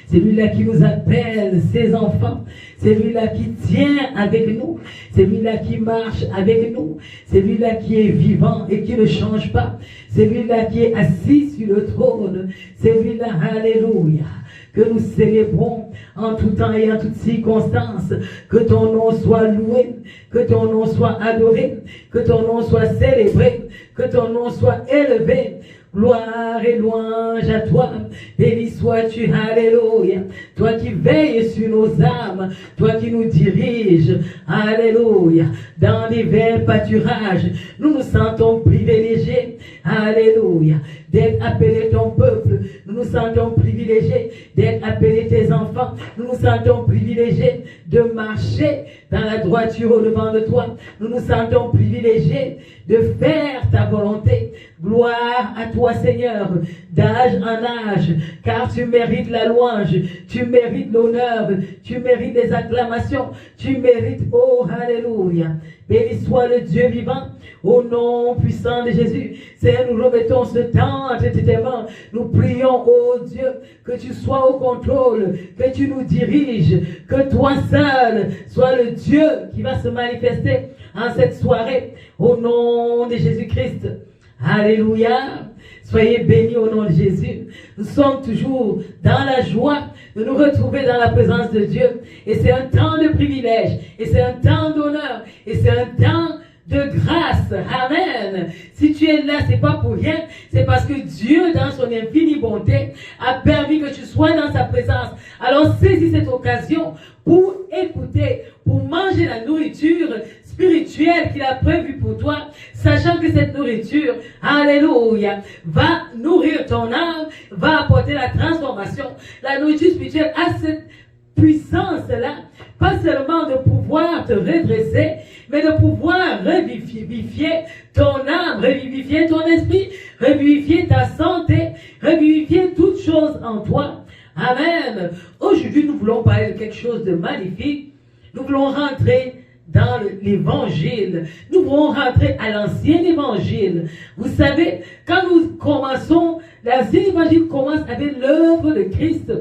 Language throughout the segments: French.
C'est lui-là qui nous appelle ses enfants. C'est lui-là qui tient avec nous. C'est lui-là qui marche avec nous. C'est lui-là qui est vivant et qui ne change pas. C'est lui-là qui est assis sur le trône. C'est lui-là, alléluia, que nous célébrons en tout temps et en toutes circonstances. Que ton nom soit loué, que ton nom soit adoré, que ton nom soit célébré, que ton nom soit élevé. Gloire et louange à toi, béni sois-tu, alléluia. Toi qui veilles sur nos âmes, toi qui nous diriges, alléluia. Dans les verts pâturages, nous nous sentons privilégiés, alléluia, d'être appelés ton peuple. Nous nous sentons privilégiés d'être appelés tes enfants. Nous nous sentons privilégiés de marcher dans la droiture au devant de toi. Nous nous sentons privilégiés de faire ta volonté. Gloire à toi, Seigneur, d'âge en âge, car tu mérites la louange, tu mérites l'honneur, tu mérites les acclamations, tu mérites, oh, alléluia. Béni soit le Dieu vivant, au nom puissant de Jésus. Seigneur, nous remettons ce temps entre tes mains. Nous prions, oh Dieu, que tu sois au contrôle, que tu nous diriges, que toi seul sois le Dieu qui va se manifester en cette soirée, au nom de Jésus-Christ. Alléluia. Soyez bénis au nom de Jésus. Nous sommes toujours dans la joie de nous retrouver dans la présence de Dieu. Et c'est un temps de privilège. Et c'est un temps d'honneur. Et c'est un temps de grâce. Amen. Si tu es là, c'est pas pour rien. C'est parce que Dieu, dans son infinie bonté, a permis que tu sois dans sa présence. Alors saisis cette occasion pour écouter, pour manger la nourriture spirituelle qu'il a prévue pour toi, sachant que cette nourriture, alléluia, va nourrir ton âme, va apporter la transformation. La nourriture spirituelle a cette puissance-là, pas seulement de pouvoir te redresser, mais de pouvoir revivifier ton âme, revivifier ton esprit, revivifier ta santé, revivifier toutes choses en toi. Amen. Aujourd'hui, nous voulons parler de quelque chose de magnifique. Nous voulons rentrer dans l'évangile. Nous voulons rentrer à l'ancien évangile. Vous savez, quand nous commençons, l'ancien évangile commence avec l'œuvre de Christ,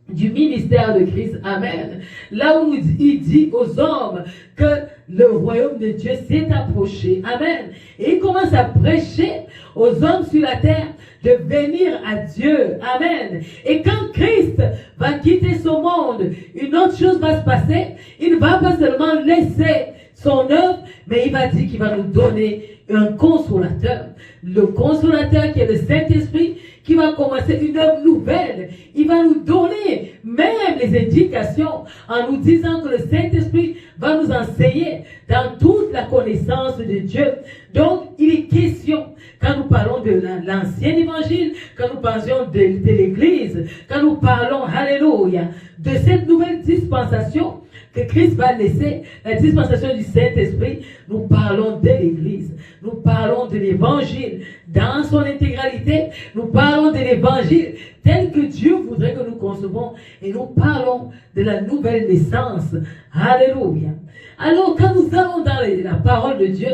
du ministère de Christ. Amen. Là où il dit aux hommes que le royaume de Dieu s'est approché. Amen. Et il commence à prêcher aux hommes sur la terre de venir à Dieu. Amen. Et quand Christ va quitter ce monde, une autre chose va se passer. Il ne va pas seulement laisser son œuvre, mais il va dire qu'il va nous donner un consolateur. Le consolateur qui est le Saint-Esprit, qui va commencer une œuvre nouvelle. Il va nous donner même les indications en nous disant que le Saint-Esprit va nous enseigner dans toute la connaissance de Dieu. Donc, il est question, quand nous parlons de l'ancien évangile, quand nous parlons de l'Église, quand nous parlons, alléluia, de cette nouvelle dispensation que Christ va laisser, la dispensation du Saint-Esprit, nous parlons de l'Église, nous parlons de l'Évangile dans son intégralité, nous parlons de l'Évangile tel que Dieu voudrait que nous concevons, et nous parlons de la nouvelle naissance. Alléluia. Alors, quand nous allons dans la parole de Dieu,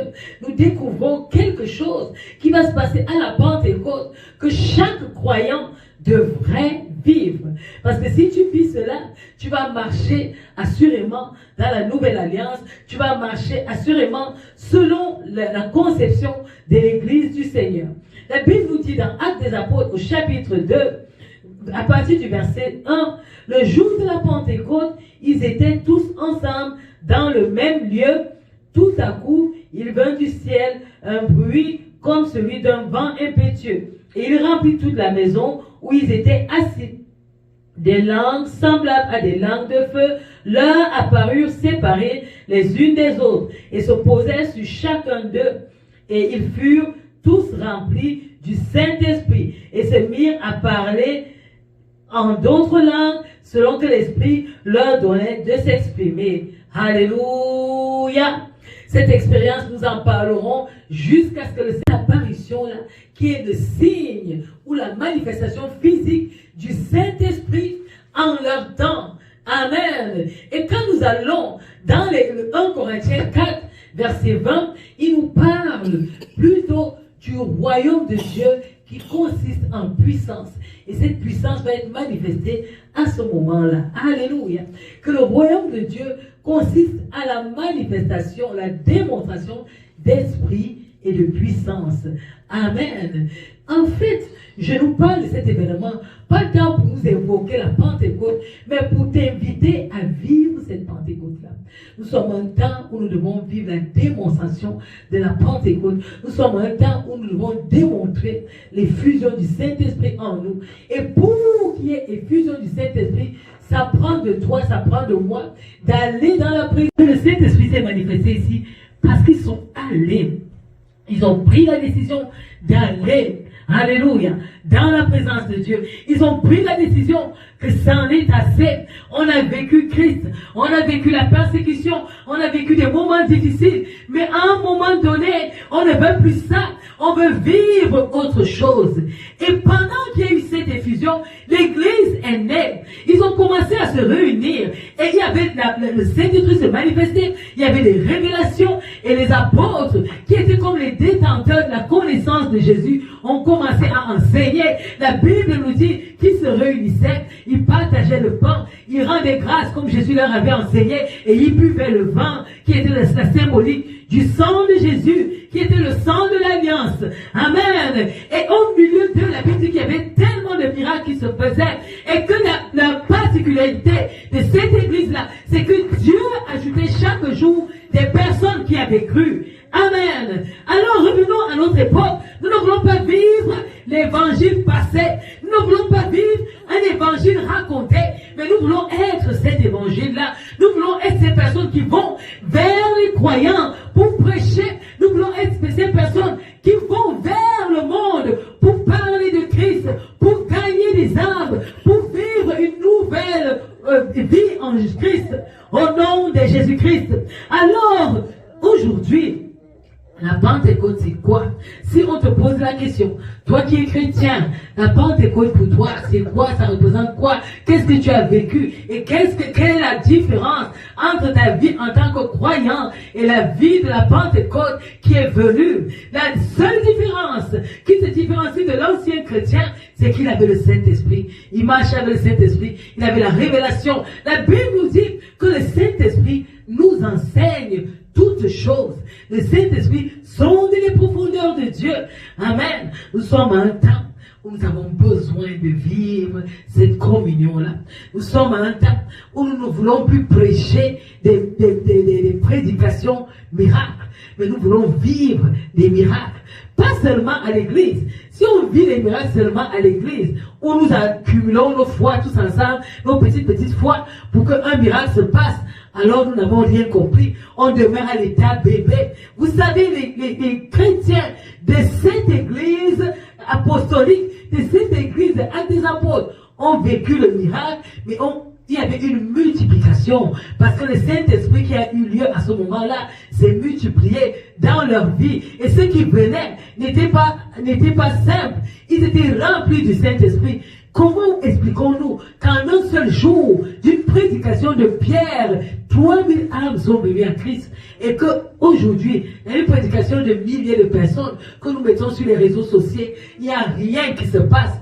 nous découvrons quelque chose qui va se passer à la Pentecôte, que chaque croyant devrait vivre. Parce que si tu vis cela, tu vas marcher assurément dans la nouvelle alliance, tu vas marcher assurément selon la conception de l'Église du Seigneur. La Bible nous dit dans Actes des Apôtres au chapitre 2, à partir du verset 1, le jour de la Pentecôte, ils étaient tous ensemble dans le même lieu. Tout à coup, il vint du ciel un bruit comme celui d'un vent impétueux. Et il remplit toute la maison où ils étaient assis. Des langues semblables à des langues de feu leur apparurent séparées les unes des autres et se posèrent sur chacun d'eux. Et ils furent tous remplis du Saint-Esprit et se mirent à parler en d'autres langues selon que l'Esprit leur donnait de s'exprimer. Alléluia! Cette expérience, nous en parlerons jusqu'à ce que cette apparition-là, qui est le signe ou la manifestation physique du Saint-Esprit en leur temps. Amen. Et quand nous allons dans le 1 Corinthiens 4, verset 20, il nous parle plutôt du royaume de Dieu qui consiste en puissance. Et cette puissance va être manifestée à ce moment-là. Alléluia. Que le royaume de Dieu consiste à la manifestation, la démonstration d'esprit et de puissance. Amen. En fait, je nous parle de cet événement, pas tant pour nous évoquer la Pentecôte, mais pour t'inviter à vivre cette Pentecôte-là. Nous sommes un temps où nous devons vivre la démonstration de la Pentecôte. Nous sommes un temps où nous devons démontrer l'effusion du Saint-Esprit en nous. Et pour qu'il y ait effusion du Saint-Esprit, ça prend de toi, ça prend de moi, d'aller dans la présence. Le Saint-Esprit s'est manifesté ici parce qu'ils sont allés. Ils ont pris la décision d'aller, alléluia, dans la présence de Dieu. Ils ont pris la décision que ça en est assez. On a vécu Christ, on a vécu la persécution, on a vécu des moments difficiles, mais à un moment donné, on ne veut plus ça. On veut vivre autre chose. Et pendant qu'il y a eu cette effusion, l'église est née. Ils ont commencé à se réunir. Et il y avait le Saint-Esprit se manifester. Il y avait des révélations. Et les apôtres, qui étaient comme les détenteurs de la connaissance de Jésus, ont commencé à enseigner. La Bible nous dit qu'ils se réunissaient, ils partageaient le pain, ils rendaient grâce comme Jésus leur avait enseigné. Et ils buvaient le vin, qui était la symbolique du sang de Jésus, qui était le sang de l'alliance. Amen. Et au milieu de la Bible dit qu'il y avait tellement de miracles qui se faisaient. Et que la particularité de cette église-là, c'est que Dieu ajoutait chaque jour des personnes qui avaient cru. Amen. Alors revenons à notre époque. Nous ne voulons pas vivre l'évangile passé. Nous ne voulons pas vivre un évangile raconté. Mais nous voulons être cet évangile-là. Nous voulons être ces personnes qui vont vers les croyants pour prêcher. Nous voulons être ces personnes qui vont vers le monde pour parler de Christ, pour gagner des âmes, pour vivre une nouvelle vie en Christ, au nom de Jésus-Christ. Alors, aujourd'hui, la Pentecôte, c'est quoi? Si on te pose la question, toi qui es chrétien, la Pentecôte pour toi, c'est quoi? Ça représente quoi? Qu'est-ce que tu as vécu? Et quelle est la différence entre ta vie en tant que croyant et la vie de la Pentecôte qui est venue? La seule différence qui se différencie de l'ancien chrétien, c'est qu'il avait le Saint-Esprit. Il marchait avec le Saint-Esprit. Il avait la révélation. La Bible nous dit que le Saint-Esprit nous enseigne toutes choses. Le Saint-Esprit sonde les profondeurs de Dieu. Amen. Nous sommes à un temps où nous avons besoin de vivre cette communion-là. Nous sommes à un temps où nous ne voulons plus prêcher des prédications miracles, mais nous voulons vivre des miracles. Pas seulement à l'église. Si on vit les miracles seulement à l'église, où nous accumulons nos foi tous ensemble, nos petites foi, pour qu'un miracle se passe, alors nous n'avons rien compris. On demeure à l'état bébé. Vous savez, les chrétiens de cette église apostolique, de cette église des apôtres, ont vécu le miracle, mais il y avait une multiplication. Parce que le Saint-Esprit qui a eu lieu à ce moment-là s'est multiplié dans leur vie. Et ceux qui venaient n'étaient pas simples. Ils étaient remplis du Saint-Esprit. Comment expliquons-nous qu'en un seul jour, d'une prédication de Pierre, 3000 âmes sont venues à Christ, et qu'aujourd'hui, il y a une prédication de milliers de personnes que nous mettons sur les réseaux sociaux, il n'y a rien qui se passe.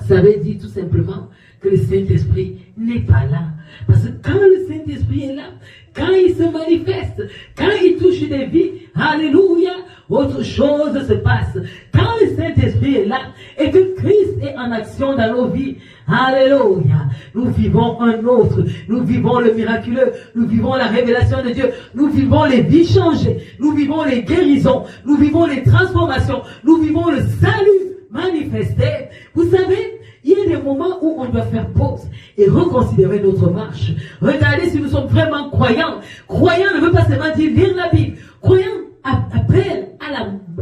Ça veut dire tout simplement que le Saint-Esprit n'est pas là. Parce que quand le Saint-Esprit est là, quand il se manifeste, quand il touche des vies, alléluia, autre chose se passe. Quand le Saint-Esprit est là et que Christ est en action dans nos vies, alléluia, nous vivons un autre, nous vivons le miraculeux, nous vivons la révélation de Dieu, nous vivons les vies changées, nous vivons les guérisons, nous vivons les transformations, nous vivons le salut manifesté. Vous savez, il y a des moments où on doit faire pause et reconsidérer notre marche. Regardez si nous sommes vraiment croyants. Croyant ne veut pas seulement dire lire la Bible. Croyant appelle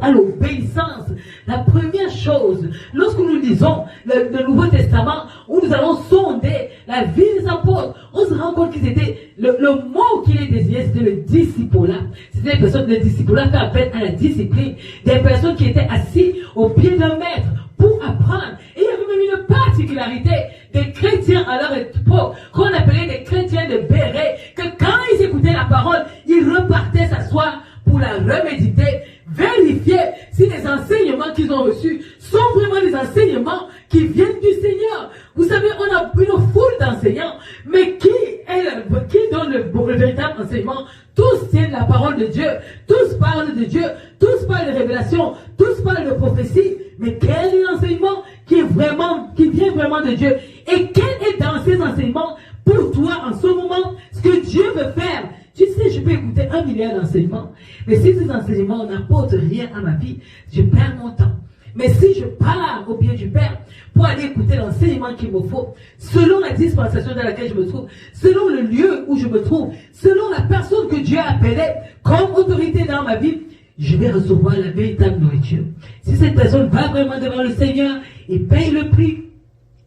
à l'obéissance. La première chose, lorsque nous lisons le Nouveau Testament, où nous allons sonder la vie des apôtres, on se rend compte qu'ils étaient, le mot qui est désigné, c'était le disciple-là. C'était des personnes, le disciple-là fait appel à la discipline. Des personnes qui étaient assis au pied d'un maître pour apprendre. Et il y avait même une particularité des chrétiens à leur époque, qu'on appelait des chrétiens de Béret, que quand ils écoutaient la parole, ils s'asseoir pour la reméditer, vérifier si les enseignements qu'ils ont reçus sont vraiment des enseignements qui viennent du Seigneur. Vous savez, on a une foule d'enseignants, mais qui donne le véritable enseignement? Tous tiennent la parole de Dieu, tous parlent de Dieu, tous parlent de révélation, tous parlent de prophétie, mais quel est l'enseignement qui vient vraiment de Dieu? Et quel est dans ces enseignements pour toi en ce moment ce que Dieu veut faire? Tu sais, je peux écouter 1 milliard d'enseignements, mais si ces enseignements n'apportent rien à ma vie, je perds mon temps. Mais si je pars au pied du Père pour aller écouter l'enseignement qu'il me faut, selon la dispensation dans laquelle je me trouve, selon le lieu où je me trouve, selon la personne que Dieu a appelée comme autorité dans ma vie, je vais recevoir la véritable nourriture. Si cette personne va vraiment devant le Seigneur et paye le prix,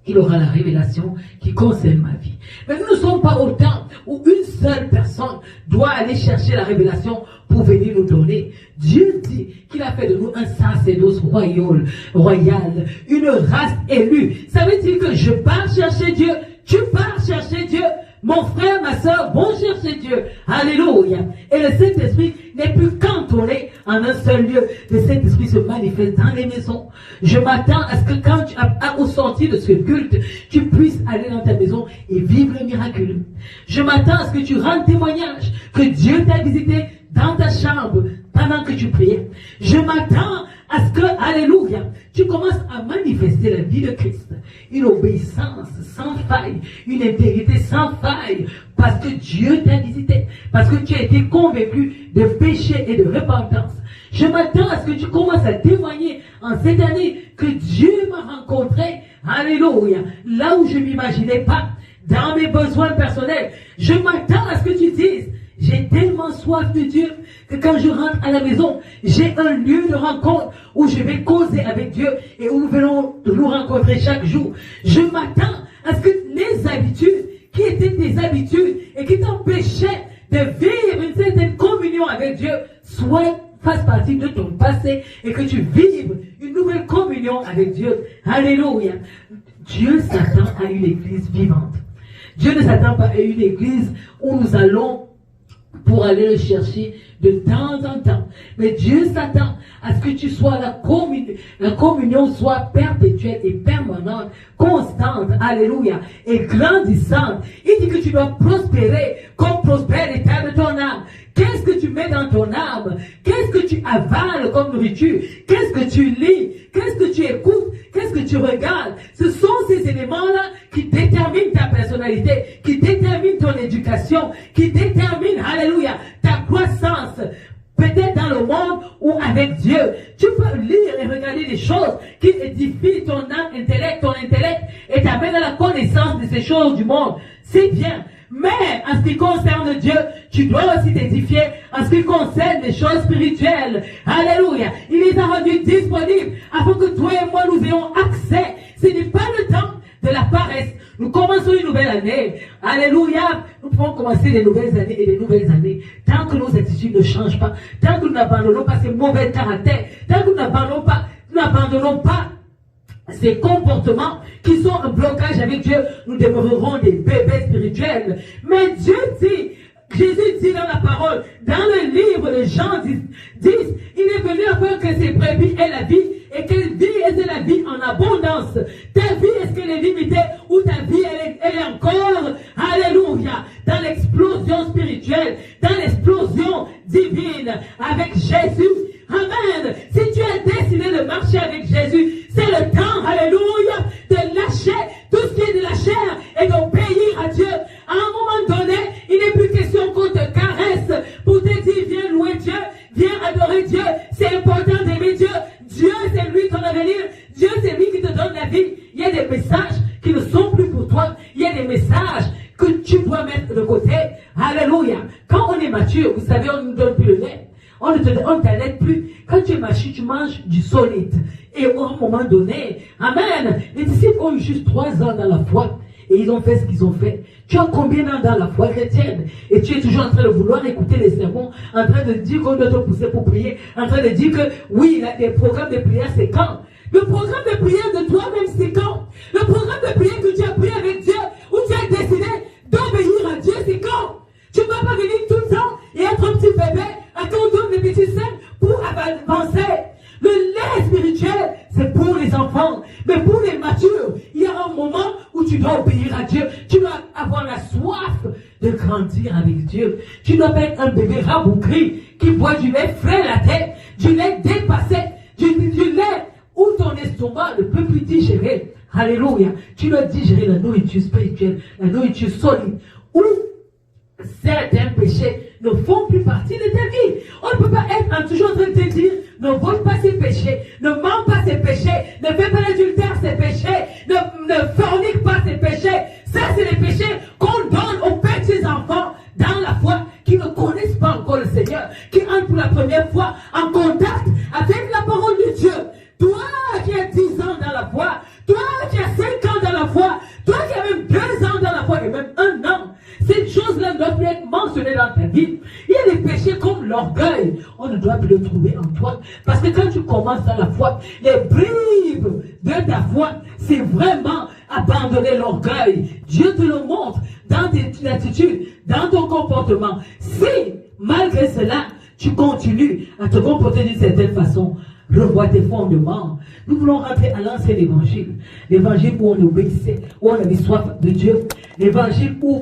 il aura la révélation qui concerne ma vie. Mais nous ne sommes pas au temps où une seule personne doit aller chercher la révélation pour venir nous donner. Dieu dit qu'il a fait de nous un sacerdoce royal, une race élue. Ça veut dire que je pars chercher Dieu, tu pars chercher Dieu, mon frère, ma soeur vont chercher Dieu. Alléluia. Et le Saint-Esprit n'est plus cantonné en un seul lieu. Le Saint-Esprit se manifeste dans les maisons. Je m'attends à ce que quand tu au sorti de ce culte, tu puisses aller dans ta maison et vivre le miraculeux. Je m'attends à ce que tu rendes témoignage que Dieu t'a visité dans ta chambre pendant que tu priais. Je m'attends à ce que, alléluia, tu commences à manifester la vie de Christ. Une obéissance sans faille, une intégrité sans faille, parce que Dieu t'a visité, parce que tu as été convaincu de péché et de repentance. Je m'attends à ce que tu commences à témoigner en cette année que Dieu m'a rencontré, alléluia, là où je ne m'imaginais pas, dans mes besoins personnels. Je m'attends à ce que tu dises, j'ai tellement soif de Dieu que quand je rentre à la maison, j'ai un lieu de rencontre où je vais causer avec Dieu et où nous venons nous rencontrer chaque jour. Je m'attends à ce que les habitudes qui étaient tes habitudes et qui t'empêchaient de vivre une certaine communion avec Dieu fassent partie de ton passé et que tu vives une nouvelle communion avec Dieu. Alléluia. Dieu s'attend à une église vivante. Dieu ne s'attend pas à une église où nous allons pour aller le chercher de temps en temps. Mais Dieu s'attend à ce que tu sois la communion soit perpétuelle et permanente, constante, alléluia, et grandissante. Il dit que tu dois prospérer comme prospère l'état de ton âme. Qu'est-ce que tu mets dans ton âme? Qu'est-ce que tu avales comme nourriture? Qu'est-ce que tu lis? Qu'est-ce que tu écoutes? Qu'est-ce que tu regardes? Ce sont ces éléments-là qui déterminent ta personnalité, qui déterminent ton éducation, qui déterminent, alléluia, ta croissance. Peut-être dans le monde ou avec Dieu. Tu peux lire et regarder des choses qui édifient ton âme, ton intellect, et t'amènent à la connaissance de ces choses du monde. C'est bien. Mais en ce qui concerne Dieu, tu dois aussi t'édifier en ce qui concerne les choses spirituelles. Alléluia. Il les a rendus disponibles afin que toi et moi nous ayons accès. Ce n'est pas le temps de la paresse. Nous commençons une nouvelle année. Alléluia. Nous pouvons commencer des nouvelles années et des nouvelles années. Tant que nos attitudes ne changent pas, tant que nous n'abandonnons pas ces mauvais caractères, tant que nous n'abandonnons pas ces comportements qui sont un blocage avec Dieu, nous demeurerons des bébés spirituels. Mais Dieu dit, Jésus dit dans la parole, dans le livre de Jean 10, il est venu afin que ses brebis aient la vie, et qu'elle vit et c'est la vie en abondance. Ta vie, est-ce qu'elle est limitée, ou ta vie, elle est encore, alléluia, dans l'explosion spirituelle, dans l'explosion divine, avec Jésus. Amen. Si tu as décidé de marcher avec Jésus, c'est le temps, alléluia, de lâcher tout ce qui est de la chair et d'obéir à Dieu. À un moment donné, il n'est plus question qu'on te caresse pour te dire, viens louer Dieu, viens adorer Dieu. C'est important d'aimer Dieu. Dieu, c'est lui ton avenir. Dieu, c'est lui qui te donne la vie. Il y a des messages qui ne sont plus pour toi. Il y a des messages que tu dois mettre de côté. Alléluia. Quand on est mature, vous savez, on ne nous donne plus le lait. On ne t'aide plus. Quand tu es mature, tu manges du solide. Et à un moment donné, amen, les disciples ont eu juste 3 ans dans la foi. Et ils ont fait ce qu'ils ont fait. Tu as combien d'ans dans la foi chrétienne? Et tu es toujours en train de vouloir écouter les sermons, en train de dire qu'on doit te pousser pour prier, en train de dire que oui, les programmes de prière, c'est quand? Le programme de prière de toi-même, c'est quand? Le programme de prière que tu as pris avec Dieu, où tu as décidé d'obéir à Dieu, c'est quand? Tu ne vas pas venir tout le temps et être un petit bébé à qui on donne des petits seins pour avancer. Le lait spirituel, c'est pour les enfants. Mais pour les matures, il y a un moment où tu dois obéir à Dieu. Tu dois avoir la soif de grandir avec Dieu. Tu dois pas être un bébé rabougri qui boit du lait frais la tête, du lait dépassé, du lait où ton estomac ne peut plus digérer. Alléluia. Tu dois digérer la nourriture spirituelle, la nourriture solide, où certains péchés ne font plus partie de ta vie. On ne peut pas être toujours en train de te dire, ne vole pas ses péchés, ne mens pas ses péchés, ne fais pas l'adultère ses péchés, ne fornique pas ses péchés. Ça, c'est les péchés qu'on donne aux petits enfants dans la foi qui ne connaissent pas encore le Seigneur, qui entrent pour la première fois en contact avec la parole de Dieu. Toi qui as 10 ans dans la foi, toi qui as 5 ans dans la foi, toi qui as même 2 ans dans la foi et même 1 an, cette chose-là doit plus être mentionnée dans ta vie. Il y a des péchés comme l'orgueil. On ne doit plus le trouver en toi. Parce que quand tu commences dans la foi, les bribes de ta foi, c'est vraiment abandonner l'orgueil. Dieu te le montre dans tes attitudes, dans ton comportement. Si, malgré cela, tu continues à te comporter d'une certaine façon, revois tes fondements. Nous voulons rentrer à l'ancien évangile. L'évangile où on obéissait, où on avait soif de Dieu. L'évangile où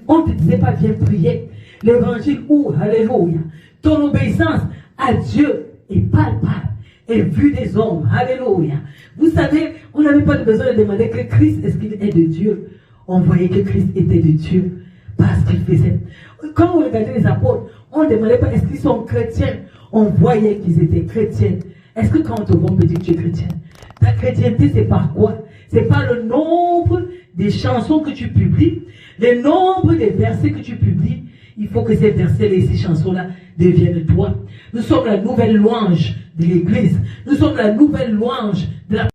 on ne te disait pas viens prier. L'évangile où, alléluia, ton obéissance à Dieu est palpable, est vue des hommes. Alléluia. Vous savez, on n'avait pas besoin de demander que Christ, est-ce qu'il est de Dieu? On voyait que Christ était de Dieu parce qu'il faisait. Quand on regardait les apôtres, on ne demandait pas est-ce qu'ils sont chrétiens. On voyait qu'ils étaient chrétiens. Est-ce que quand on te voit, on peut dire que tu es chrétien? Ta chrétienté, c'est par quoi? C'est par le nombre des chansons que tu publies, le nombre des versets que tu publies. Il faut que ces versets et ces chansons-là deviennent toi. Nous sommes la nouvelle louange de l'Église. Nous sommes la nouvelle louange de la